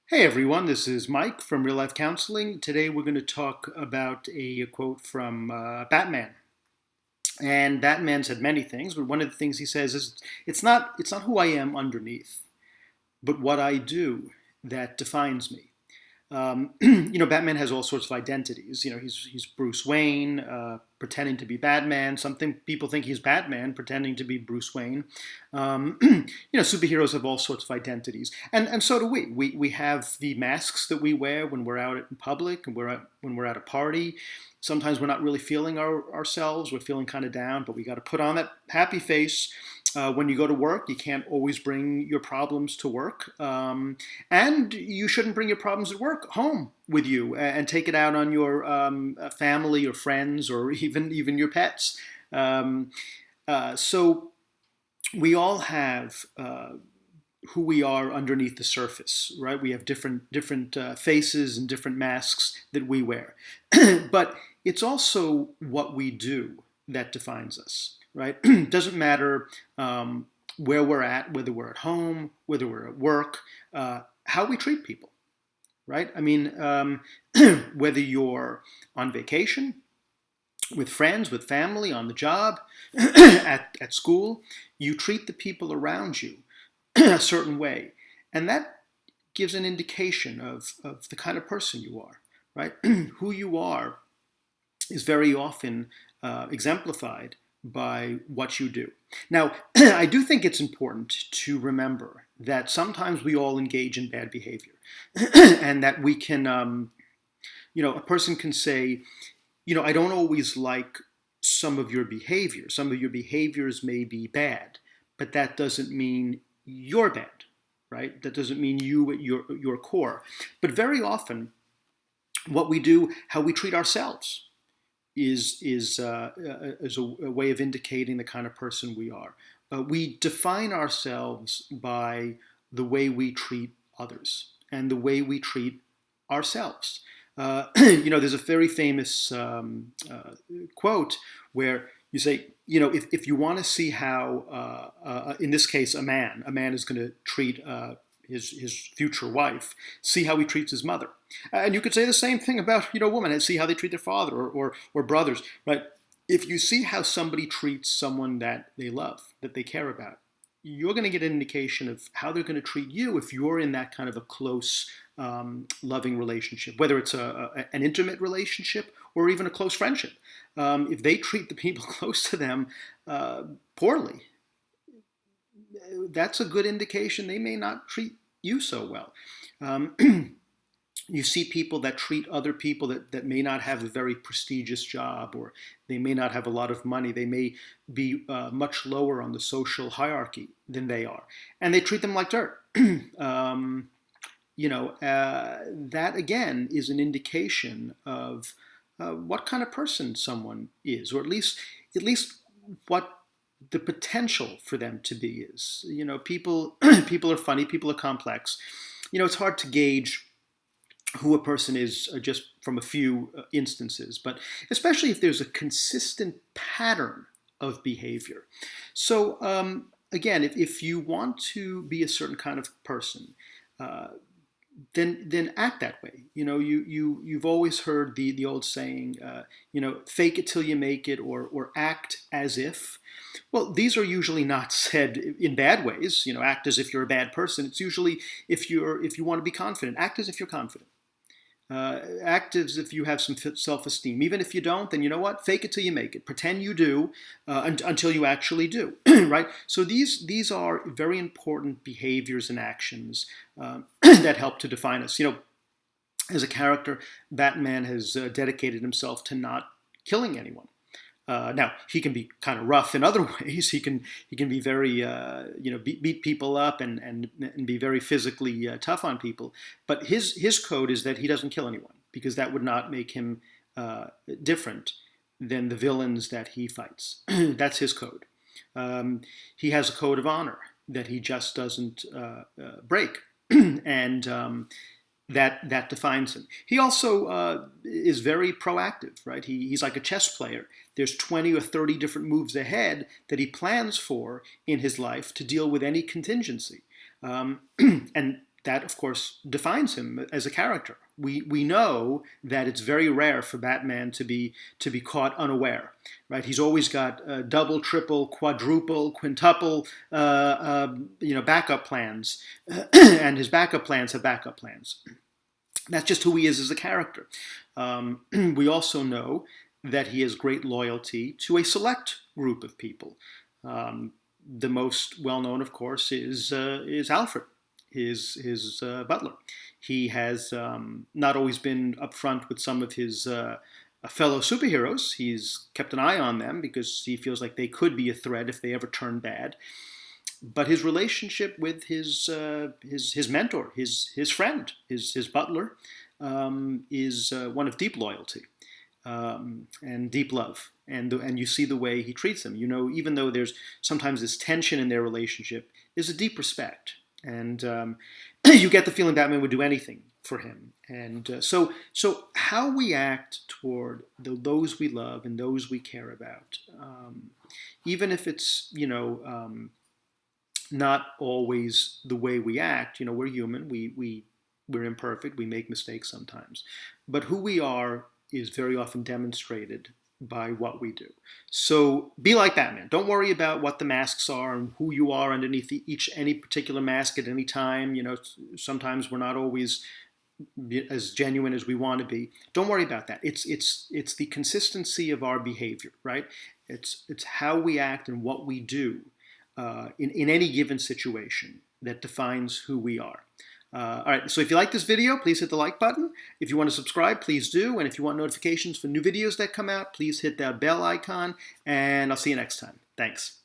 Hey everyone, this is Mike from Real Life Counseling. Today we're going to talk about a quote from Batman. And Batman said many things, but one of the things he says is, "It's not who I am underneath, but what I do that defines me." Batman has all sorts of identities. He's Bruce Wayne, pretending to be Batman. People think he's Batman, pretending to be Bruce Wayne. Superheroes have all sorts of identities, and so do we. We have the masks that we wear when we're out in public, and when we're at a party. Sometimes we're not really feeling ourselves. We're feeling kind of down, but we got to put on that happy face. When you go to work, you can't always bring your problems to work. And you shouldn't bring your problems at work home with you and take it out on your family or friends or even your pets. So we all have who we are underneath the surface, right? We have different faces and different masks that we wear. But it's also what we do that defines us, right? Doesn't matter where we're at, whether we're at home, whether we're at work, how we treat people, right? I mean, whether you're on vacation, with friends, with family, on the job, at school, you treat the people around you a certain way. And that gives an indication of the kind of person you are, right? Who you are is very often exemplified by what you do. Now, I do think it's important to remember that sometimes we all engage in bad behavior and that we can, a person can say, I don't always like some of your behavior. Some of your behaviors may be bad, but that doesn't mean you're bad, right? That doesn't mean you at your core. But very often, what we do, how we treat ourselves, is a way of indicating the kind of person we are. We define ourselves by the way we treat others and the way we treat ourselves. There's a very famous quote where you say, if you want to see how, in this case, a man is going to treat his future wife, see how he treats his mother. And you could say the same thing about, women, and see how they treat their father or brothers, right? If you see how somebody treats someone that they love, that they care about, you're going to get an indication of how they're going to treat you if you're in that kind of a close, loving relationship, whether it's an intimate relationship or even a close friendship. If they treat the people close to them poorly, that's a good indication they may not treat you so well. You see people that treat other people that may not have a very prestigious job, or they may not have a lot of money. They may be much lower on the social hierarchy than they are, and they treat them like dirt. That again is an indication of what kind of person someone is, or at least what the potential for them to be is. People people are funny, people are complex. It's hard to gauge who a person is just from a few instances, but especially if there's a consistent pattern of behavior. So again, if you want to be a certain kind of person, then act that way. You've always heard the old saying, fake it till you make it, or act as if. Well, these are usually not said in bad ways. Act as if you're a bad person. It's usually if you want to be confident, act as if you're confident. Act as if you have some self-esteem. Even if you don't, then you know what? Fake it till you make it. Pretend you do until you actually do, right? So these are very important behaviors and actions that help to define us. As a character, Batman has dedicated himself to not killing anyone. Now he can be kind of rough in other ways. He can be very beat people up and be very physically tough on people. But his code is that he doesn't kill anyone, because that would not make him different than the villains that he fights. That's his code. He has a code of honor that he just doesn't break, and that defines him. He also is very proactive, right? He's like a chess player. There's 20 or 30 different moves ahead that he plans for in his life to deal with any contingency. And that, of course, defines him as a character. We know that it's very rare for Batman to be caught unaware, right? He's always got double, triple, quadruple, quintuple, backup plans, and his backup plans have backup plans. That's just who he is as a character. We also know that he has great loyalty to a select group of people. The most well-known, of course, is Alfred, his butler. He has not always been upfront with some of his fellow superheroes. He's kept an eye on them because he feels like they could be a threat if they ever turn bad. But his relationship with his mentor, his friend, his butler, is one of deep loyalty and deep love. And you see the way he treats them. You know, even though there's sometimes this tension in their relationship, there's a deep respect. And you get the feeling Batman would do anything for him. And so how we act toward those we love and those we care about, even if it's, not always the way we act, we're human, we're imperfect, we make mistakes sometimes. But who we are is very often demonstrated by what we do. So be like Batman. Don't worry about what the masks are and who you are underneath any particular mask at any time. Sometimes we're not always as genuine as we want to be. Don't worry about that. It's the consistency of our behavior, right? It's how we act and what we do in any given situation that defines who we are. All right, so if you like this video, please hit the like button. If you want to subscribe, please do. And if you want notifications for new videos that come out, please hit that bell icon. And I'll see you next time. Thanks.